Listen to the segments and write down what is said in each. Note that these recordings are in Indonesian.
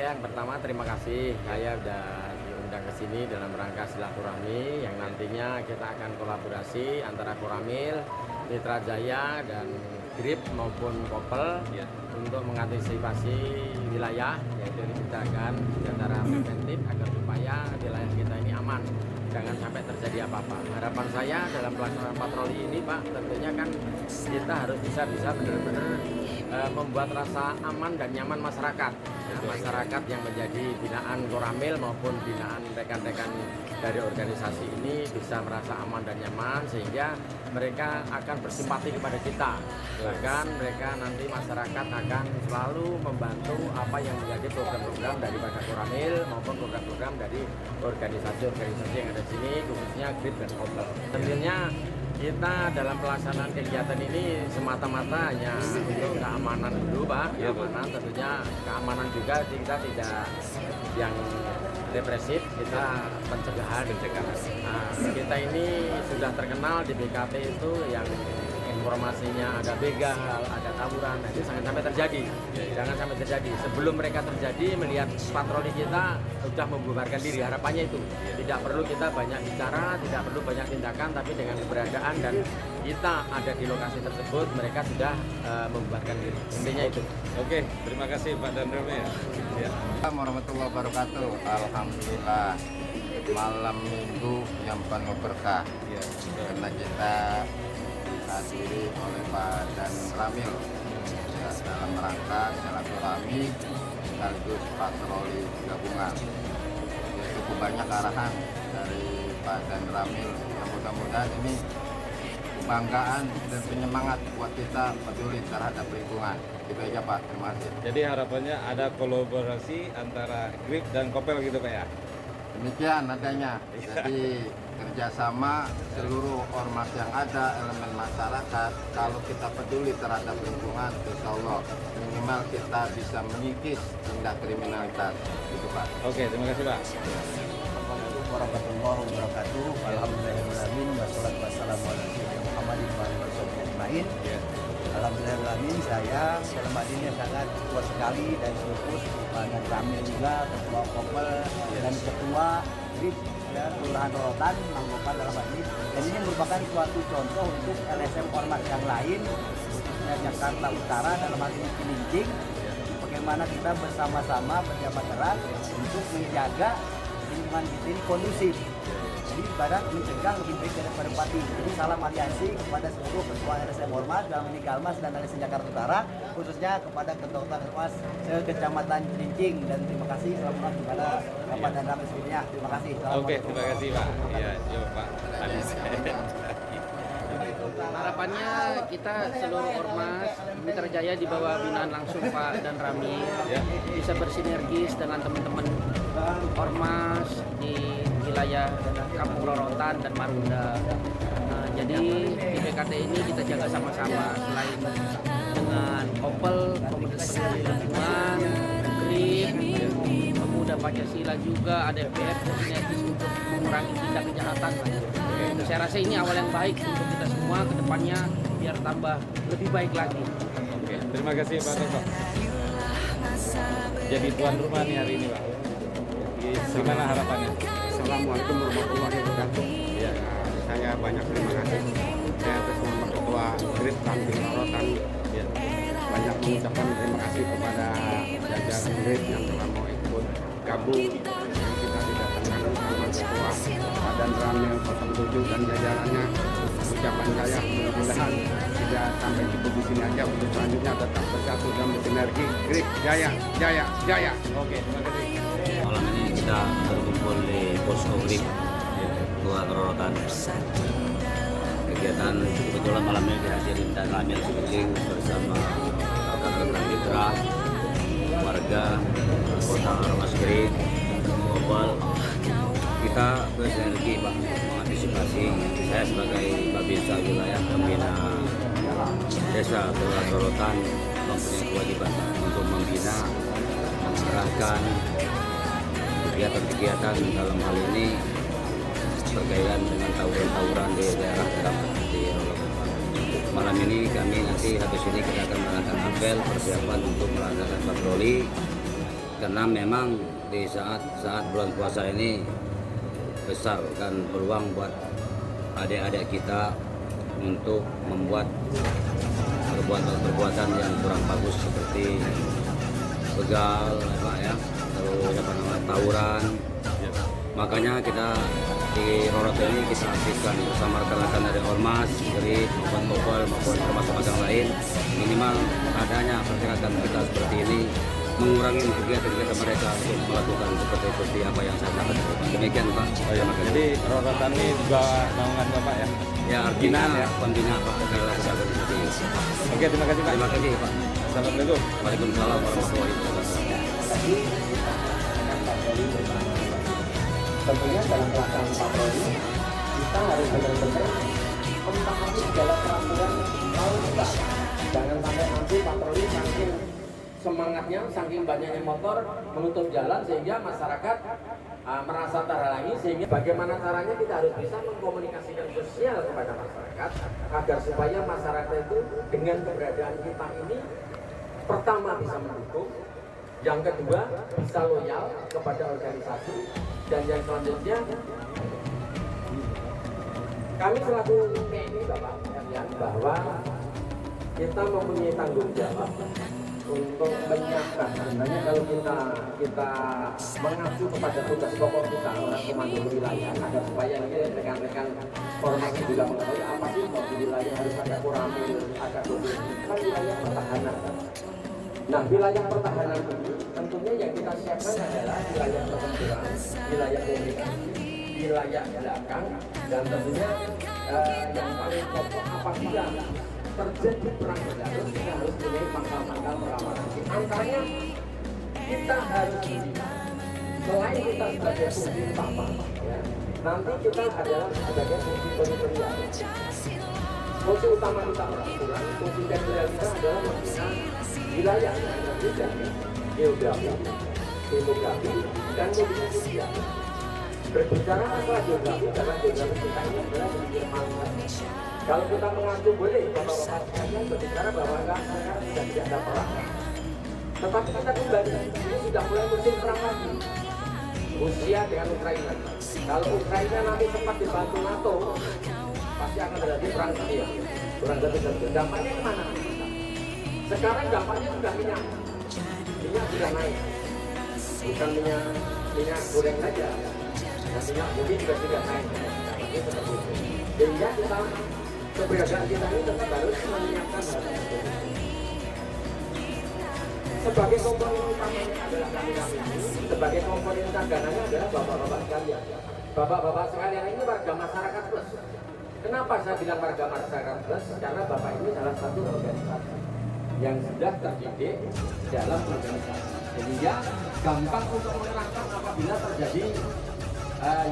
saya yang pertama terima kasih, saya sudah diundang ke sini dalam rangka silaturahmi yang nantinya kita akan kolaborasi antara Koramil, Mitra Jaya dan Grip maupun Kopel untuk mengantisipasi wilayah, yaitu diciptakan secara preventif agar supaya wilayah kita ini aman, jangan sampai terjadi apa-apa. Harapan saya dalam pelaksanaan patroli ini, Pak, tentunya kan kita harus bisa benar-benar membuat rasa aman dan nyaman masyarakat. Masyarakat yang menjadi binaan Koramil maupun binaan rekan-rekan dari organisasi ini bisa merasa aman dan nyaman sehingga mereka akan bersimpati kepada kita. Bahkan mereka nanti masyarakat akan selalu membantu apa yang menjadi program-program daripada Koramil maupun program-program dari organisasi-organisasi yang ada di sini, khususnya Grip dan Kopel. Tentunya kita dalam pelaksanaan kegiatan ini semata-mata hanya untuk keamanan dulu, Pak. Keamanan tentunya, keamanan juga kita tidak yang depresif, kita pencegahan. Nah, kita ini sudah terkenal di BKT itu yang informasinya ada begal, ada tawuran, itu sampai terjadi. Jangan sampai terjadi. Sebelum mereka terjadi, melihat patroli kita sudah membubarkan diri. Harapannya itu tidak perlu kita banyak bicara, tidak perlu banyak tindakan, tapi dengan keberadaan dan kita ada di lokasi tersebut, mereka sudah membubarkan diri. Intinya itu. Oke, terima kasih Pak Dandrome ya. Assalamualaikum warahmatullahi wabarakatuh. Alhamdulillah malam minggu yang penuh berkah. Karena kita dihadiri oleh Pak Dan Ramil dalam rangka silaturahmi sekaligus patroli gabungan. Ya, cukup banyak arahan dari Pak Dan Ramil. Mudah-mudahan ini kebanggaan dan penyemangat buat kita peduli terhadap lingkungan. Itu aja Pak, terima kasih. Jadi harapannya ada kolaborasi antara Grip dan Kopel gitu Pak ya? Demikian adanya. Jadi kerjasama seluruh ormas yang ada, elemen masyarakat, kalau kita peduli terhadap lingkungan, insya Allah minimal kita bisa mengikis tindak kriminalitas. Gitu Pak. Oke, terima kasih Pak. Assalamualaikum warahmatullahi wabarakatuh. Alhamdulillahirrahmanirrahim. Wassalatu wassalamu ala sayyidina Muhammadin wa alihi wasallam. Alhamdulillahirrahmanirrahim. Saya dalam hal ini sangat puas sekali dan fokus dan Ramil juga, ketua Kopel dan ketua Grip Kelurahan Rorotan, Manggopan dalam hal ini. Dan ini merupakan suatu contoh untuk LSM ormas yang lain, khususnya Jakarta Utara dalam hal ini Cilincing. Bagaimana kita bersama-sama berjabat erat untuk menjaga lingkungan kita ini kondusif. Jadi ibarat mencegah lebih baik daripada pati. Jadi salam aliansi kepada seluruh ketua LSM Ormas dalam ini Kalmas dan LSM Jakarta Utara, khususnya kepada ketua Ormas Kecamatan Cilincing, dan terima kasih selamat kepada Bapak dan Ramil sebelumnya. Terima kasih. Oke, terima kasih Pak. Iya, coba Pak. Harapannya kita seluruh ormas Mitra Jaya di bawah binaan langsung Pak Dan Ramil bisa bersinergis dengan teman-teman ormas di wilayah Kampung Rorotan dan Marunda. Jadi di BKT ini kita jaga sama-sama, selain dengan Kopel, Komunitas Peduli Lingkungan, Grip, Pemuda Pancasila juga, ada FPF, sinergis untuk mengurangi tindak kejahatan. Saya rasa ini awal yang baik untuk kita semua ke depannya biar tambah lebih baik lagi. Oke, terima kasih Pak Toto. Jadi tuan rumah nih hari ini Pak. Gimana harapannya? Assalamualaikum warahmatullahi wabarakatuh. Ya, Saya banyak terima kasih. Saya atas nama Ketua Grip Kampung Rorotan banyak mengucapkan terima kasih kepada jajaran Grip yang telah mau ikut gabung yang kita didatangkan bersama Ketua Badan Ramil 07 dan jajarannya. Ucapan saya mudah-mudahan tidak sampai cukup di sini aja, untuk selanjutnya tetap bersatu dan bersinergi. Grip Jaya, Jaya, Jaya. oke, terima kasih. Malam ini kita berkumpul di Posko Grip Tua Rorotan. Kegiatan kebetulan malam ini dihadiri Dan Ramil Cilincing bersama rekan-rekan mitra, warga, anggota Ormas Grip, Kopel. Kita bersinergi Pak, mengantisipasi. Saya sebagai Babinsa Wilayah Pembina Desa Tua Rorotan mempunyai kewajiban untuk membina, mengarahkan kegiatan-kegiatan dalam hal ini berkaitan dengan tawuran-tawuran di daerah terdampak di Rorotan. Malam ini kami nanti habis ini kita akan melakukan apel persiapan untuk melaksanakan patroli karena memang di saat bulan puasa ini besar kan peluang buat adik-adik kita untuk membuat perbuatan yang kurang bagus seperti begal, Pak ya, terus tawuran. Makanya kita di Rorot ini kita aktifkan bersama rekan-rekan dari Ormas, dari Mopel maupun termasuk yang lain, minimal adanya pergerakan kita seperti ini mengurangi kegiatan mereka untuk melakukan seperti apa yang saya katakan. Demikian Pak. Oh ya, jadi Rorotan ini juga naungan Bapak ya? Ya artinya pembina Pak segala seperti ini. Oke, terima kasih Pak. Terima kasih Pak. Assalamualaikum. Waalaikumsalam warahmatullahi wabarakatuh. Tentunya dalam pelaksanaan patroli kita harus benar-benar mentaati segala peraturan lalu lintas. Jangan sampai nanti patroli saking semangatnya, saking banyaknya motor menutup jalan sehingga masyarakat merasa terhalangi. Sehingga bagaimana caranya kita harus bisa mengkomunikasikan sosial kepada masyarakat agar supaya masyarakat itu dengan keberadaan kita ini pertama bisa mendukung, yang kedua bisa loyal kepada organisasi, dan yang selanjutnya kami selaku TNI Bapak sekalian bahwa kita mempunyai tanggung jawab untuk menyiapkan. Sebenarnya kalau kita mengacu kepada tugas pokok kita oleh komando wilayah agar supaya ini rekan-rekan formasi juga mengetahui apa sih kok di wilayah harus ada koramil, ada dosis, kan wilayah pertahanan. Nah, wilayah pertahanan ini tentunya yang kita siapkan adalah wilayah pertempuran, wilayah komunikasi, wilayah belakang, dan tentunya yang paling pokok apabila terjadi perang berdarah, kita harus punya pangkal-pangkal perlawanan. Antaranya kita harus selain kita sebagai fungsi utama, ya, nanti kita adalah sebagai fungsi teritorial. Fungsi utama kita pertempuran, fungsi teritorial kita adalah membina wilayah yang berbeda, geografi, demografi, dan kondisi sosial. Berbicara masalah geografi, karena geografi kita ini adalah di Jerman. Kalau kita mengacu boleh, bapak-bapak sekalian berbicara bahwa sekarang sudah tidak ada perang. Tetapi kita kembali, ini sudah mulai musim perang lagi. Rusia dengan Ukraina. Kalau Ukraina nanti sempat dibantu NATO, pasti akan terjadi perang dunia. Perang dunia. Dampaknya kemana? Sekarang dampaknya sudah minyak sudah naik, bukan minyak goreng saja, minyak bumi juga sudah naik. Sehingga kita keberadaan kita ini tetap harus menyiapkan hal tersebut. Sebagai komponen utamanya adalah kami ini, sebagai komponen cadangannya adalah bapak-bapak sekalian. Bapak-bapak sekalian ini warga masyarakat plus. Kenapa saya bilang warga masyarakat plus? Karena bapak ini salah satu organisasi yang sudah terdidik dalam organisasi, sehingga gampang untuk menerangkan apabila terjadi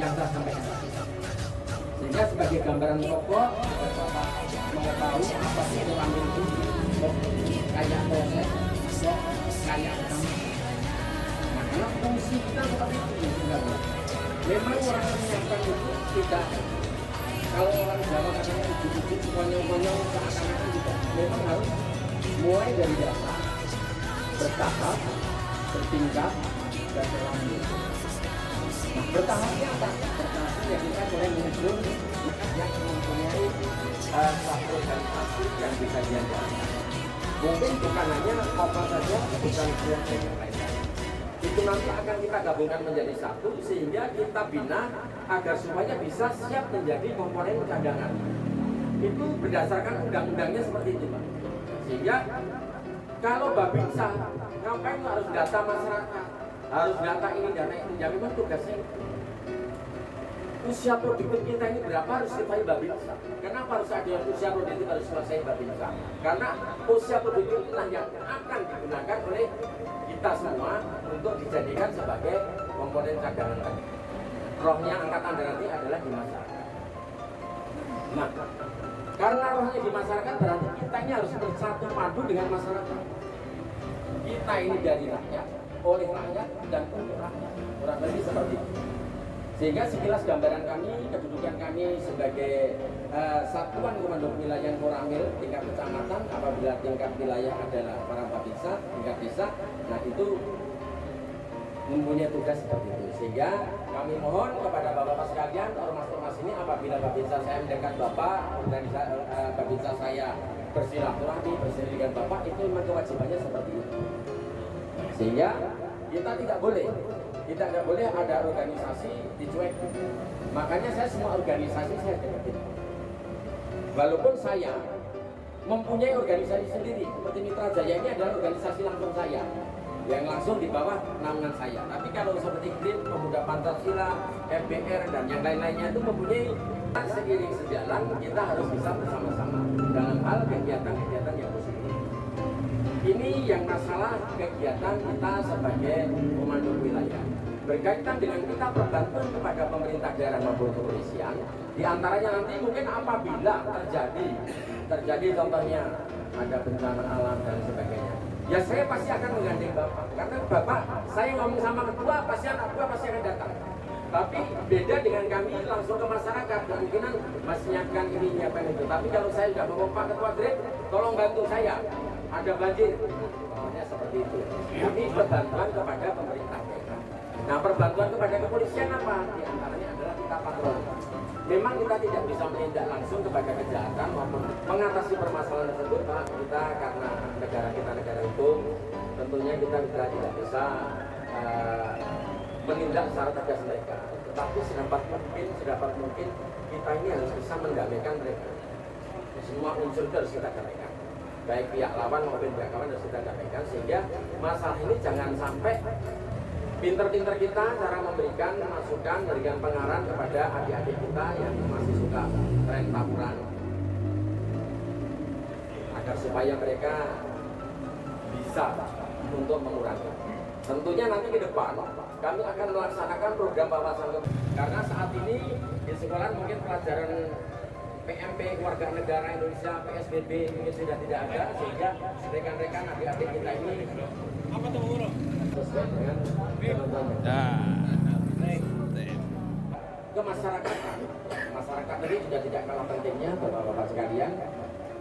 yang saya sampaikan tadi. Sehingga sebagai gambaran pokok, Bapak mengetahui apa sih koramil itu, kayak proses, kayak makanya fungsi kita seperti itu sebenarnya. Memang orang menyiapkan itu tidak, kalau orang Jawa katanya ujuk-ujuk, konyol-konyol, seakan-akan tidak. Memang harus mulai dari dasar, bertahap, bertingkat, dan berlanjut. Nah, bertahapnya apa? Bertahapnya ya kita mulai menyusun yang mempunyai satu organisasi yang bisa diandalkan. Mungkin bukan hanya apa saja, bukan kelompok yang lain. Itu nanti akan kita gabungkan menjadi satu, sehingga kita bina agar supaya bisa siap menjadi komponen cadangan. Itu berdasarkan undang-undangnya seperti itu, Pak. Sehingga kalau Babinsa, ngapain harus data masyarakat, harus data ini, data itu, ya memang tugasnya. Usia produktif kita ini berapa harus kita Babinsa. Kenapa harus ada usia produktif harus selesai Babinsa? Karena usia produktif inilah yang akan digunakan oleh kita semua untuk dijadikan sebagai komponen cadangan tadi. Rohnya angkatan darat ini adalah di masyarakat. Nah, karena rohnya di masyarakat berarti kita ini harus bersatu padu dengan masyarakat. Kita ini dari rakyat, oleh rakyat, dan untuk rakyat. Kurang lebih seperti itu. Sehingga sekilas gambaran kami, kedudukan kami sebagai Satuan Komando Wilayah Koramil tingkat kecamatan, apabila tingkat wilayah adalah para Babinsa, tingkat desa, nah itu mempunyai tugas seperti itu. Sehingga kami mohon kepada bapak-bapak sekalian, ormas-ormas ini apabila babinsa saya mendekat bapak, babinsa saya bersilaturahmi, berseri dengan bapak, itu memang kewajibannya seperti itu. Sehingga kita tidak boleh ada organisasi dicuek. Makanya saya semua organisasi saya deketin. Walaupun saya mempunyai organisasi sendiri, seperti Mitra Jaya ini adalah organisasi langsung saya, yang langsung di bawah naungan saya. Tapi kalau seperti GRIP, Pemuda Pancasila, FBR, dan yang lain-lainnya itu mempunyai, seiring sejalan kita harus bisa bersama-sama dalam hal kegiatan-kegiatan yang positif. Ini yang masalah kegiatan kita sebagai komando wilayah. Berkaitan dengan kita berbantuan kepada pemerintah daerah maupun kepolisian, diantaranya nanti mungkin apabila terjadi contohnya ada bencana alam dan sebagainya, ya saya pasti akan menggandeng bapak, karena bapak saya ngomong sama ketua pasti anak buah pasti akan datang. Tapi beda dengan kami langsung ke masyarakat, kemungkinan masih nyiapkan ini nyiapkan itu. Tapi kalau saya sudah ngomong Pak Ketua Grip, tolong bantu saya, ada banjir, pokoknya seperti itu. Ini perbantuan kepada pemerintah daerah. Nah, perbantuan kepada kepolisian apa? Di antaranya adalah kita patroli. Memang kita tidak bisa menindak langsung kepada kejahatan maupun mengatasi permasalahan tersebut, Pak. Kita karena negara kita negara hukum, tentunya kita tidak bisa menindak secara tegas mereka. Tetapi sedapat mungkin kita ini harus bisa mendamaikan mereka. Semua unsur itu harus kita damaikan. Baik pihak lawan maupun pihak kawan harus kita damaikan, sehingga masalah ini jangan sampai pinter-pinter kita cara memberikan masukan, memberikan pengarahan kepada adik-adik kita yang masih suka tren tawuran, agar supaya mereka bisa untuk mengurangi. Tentunya nanti ke depan kami akan melaksanakan program wawasan karena saat ini di sekolah mungkin pelajaran PMP Warga Negara Indonesia, PSBB mungkin sudah tidak ada, sehingga rekan-rekan adik-adik kita ini sesuai dengan ke masyarakat ini juga tidak kalah pentingnya bapak-bapak sekalian.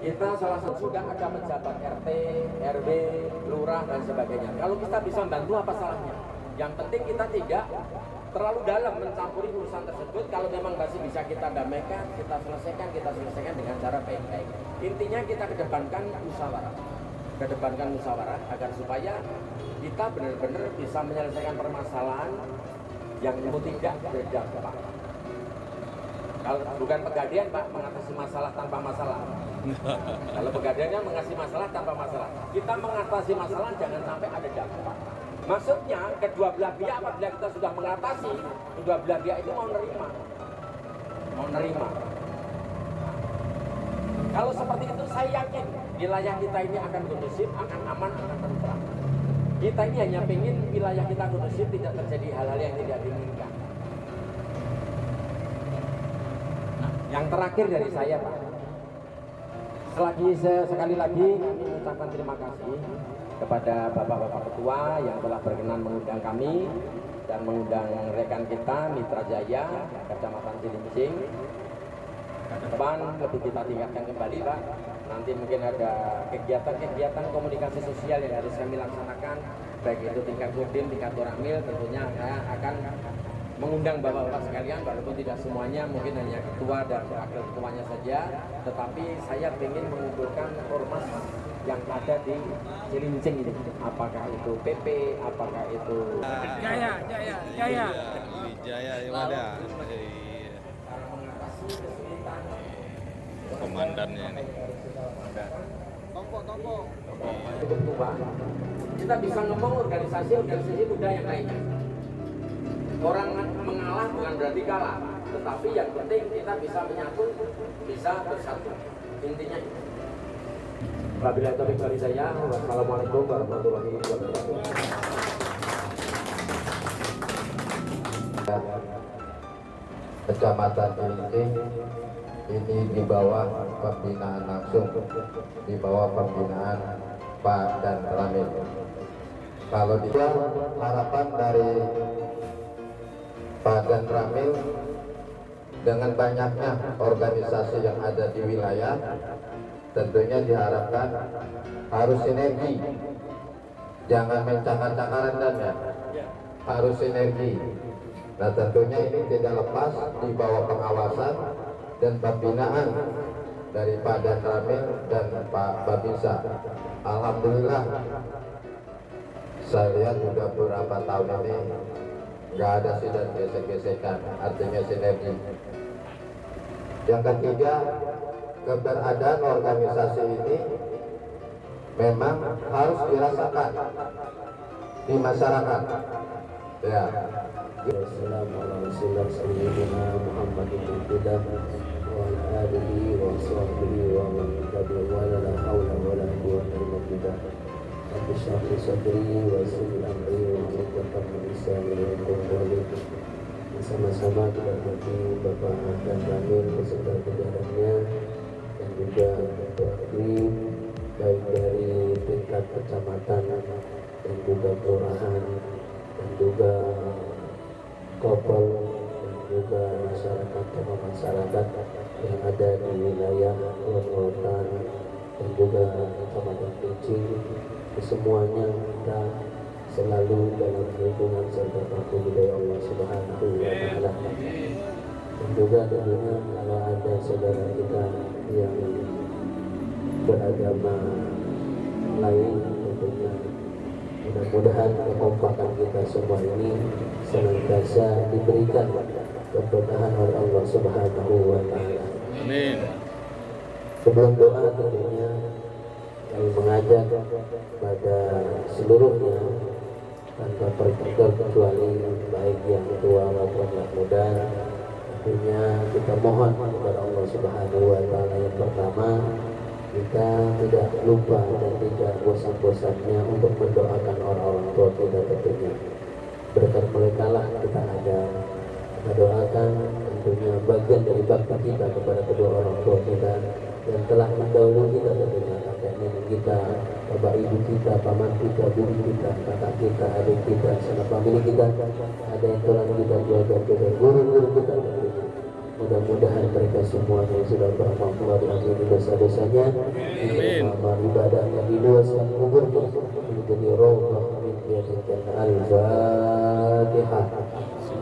Kita salah satu sudah ada pejabat RT, RW, lurah dan sebagainya. Kalau kita bisa bantu apa salahnya? Yang penting kita tidak terlalu dalam mencampuri urusan tersebut. Kalau memang masih bisa kita damaikan, kita selesaikan dengan cara baik-baik. Intinya kita kedepankan musyawarah agar supaya kita benar-benar bisa menyelesaikan permasalahan yang tidak berdampak. Kalau bukan Pegadaian, Pak, mengatasi masalah tanpa masalah. Kalau Pegadaiannya mengatasi masalah tanpa masalah. Kita mengatasi masalah jangan sampai ada dampak. Maksudnya kedua belah pihak apabila kita sudah mengatasi, kedua belah pihak itu mau nerima. Kalau seperti itu saya yakin wilayah kita ini akan kondusif, akan aman, akan tentram. Kita ini hanya ingin wilayah kita kondusif, tidak terjadi hal-hal yang tidak diinginkan. Nah, yang terakhir dari saya, Pak. Sekali lagi kami mengucapkan terima kasih kepada Bapak-Bapak Ketua yang telah berkenan mengundang kami dan mengundang rekan kita Mitra Jaya Kecamatan Cilincing. Ke depan lebih kita tingkatkan kembali, Pak. Nanti mungkin ada kegiatan komunikasi sosial yang harus kami laksanakan, baik itu tingkat kodim, tingkat koramil. Tentunya saya akan mengundang bapak-bapak sekalian, walaupun tidak semuanya, mungkin hanya ketua dan wakil ketuanya saja, tetapi saya ingin mengumpulkan ormas yang ada di Cilincing ini, apakah itu PP, apakah itu Jaya yang ada. Komandannya nih. Toko. Kita bisa ngomong organisasi muda yang lainnya. Orang mengalah bukan berarti kalah, tetapi yang penting kita bisa menyatu, bisa bersatu. Intinya itu. Wabillahi taufiq wal hidayah. Wassalamualaikum warahmatullahi wabarakatuh. Kecamatan Cilincing ini di bawah pembinaan langsung, di bawah pembinaan Pak dan Ramil. Kalau dia harapan dari Pak dan Ramil dengan banyaknya organisasi yang ada di wilayah, tentunya diharapkan harus sinergi, jangan mencakar-cakaran dan ya. harus sinergi. Nah tentunya ini tidak lepas di bawah pengawasan dan pembinaan dari Pak Dan Ramil dan Pak Babinsa. Alhamdulillah saya lihat juga beberapa tahun ini nggak ada sidang gesek-gesekan, artinya sinergi. Yang ketiga, keberadaan organisasi ini memang harus dirasakan di masyarakat. Ya. Assalamualaikum warahmatullahi Bersama-sama kita bagi Bapak Dan Ramil beserta jajarannya dan juga Bapak baik dari tingkat kecamatan dan juga kelurahan dan juga Kopel dan juga masyarakat yang ada di wilayah Wetan dan juga Kecamatan Kucing. Semuanya kita selalu dalam lindungan serta patuh hidayah Allah Subhanahu wa Ta'ala. Dan juga tentunya kalau ada saudara kita yang beragama lain, tentunya mudah-mudahan kekompakan kita semua ini senantiasa diberikan keberkahan oleh Allah Subhanahu wa Ta'ala. Amin. Sebelum doa tentunya kami mengajak pada seluruhnya tanpa terkecuali baik yang tua maupun yang muda, tentunya kita mohon kepada Allah Subhanahu wa Ta'ala. Yang pertama, kita tidak lupa dan tidak bosan-bosannya untuk mendoakan orang-orang tua kita tentunya. Berkat mereka lah kita ada. Kita doakan tentunya bagian dari bakti kita kepada kedua orang tua kita yang telah mendahului kita, tentunya kakek nenek kita, bapak ibu kita, paman kita, budi kita, kakak kita, adik kita, sanak famili kita, ada yang telah kita keluarga kita, guru-guru kita tentunya. Mudah-mudahan mereka semua yang sudah beramal diampuni dosa-dosanya, amal ibadahnya diluaskan kuburnya menjadi rohah min riyadil Al-Fatihah.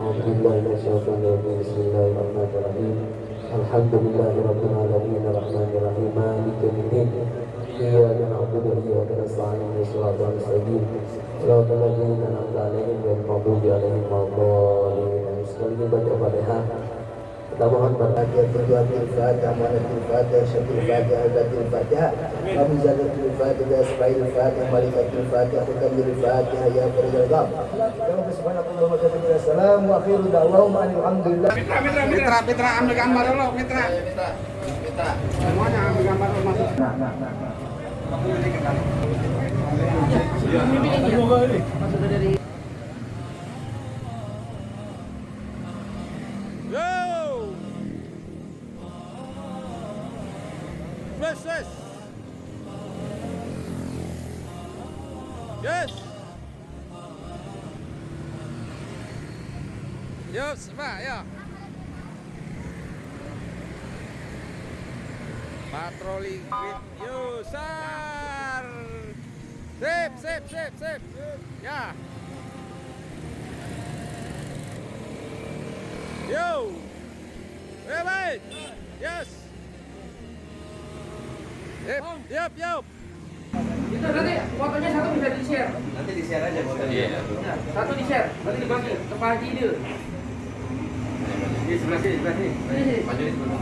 Bismillahirrahmanirrahim. Alhamdulillahirabbil alamin arrahmanirrahim maliki yaumiddin. Iyyaka na'budu wa iyyaka nasta'in ihdinas siratal mustaqim siratal ladzina an'amta 'alaihim ghairil maghdubi 'alaihim waladdallin. Sekali lagi baca Fatihah. Kita mohon berhati-hati berdoa Fatihah, Muhammadul Fatihah, Syekh Fatihah, Al-Fatihah, Fatihah, Hamzatul Fatihah, Asmaul Fatihah, Malikatul Fatihah, Mukamilul Fatihah, ya Faridul Gham. Subhanallah wa bihamdihi. Assalamu akhiru da'wahum alhamdulillah. Mitra ambil gambar dulu, Mitra. Semuanya ambil gambar dulu masuk. Yes. Yuk, Pak, ya. Patroli grid, yuk, sar. Sip. Ya. Yo. Baik. Yes. Yep. Itu nanti fotonya satu bisa di-share. Nanti di-share aja fotonya. Satu di-share, nanti dibagi ke Pak Haji itu. Di sebelah sini. Ini. Maju di sebelah.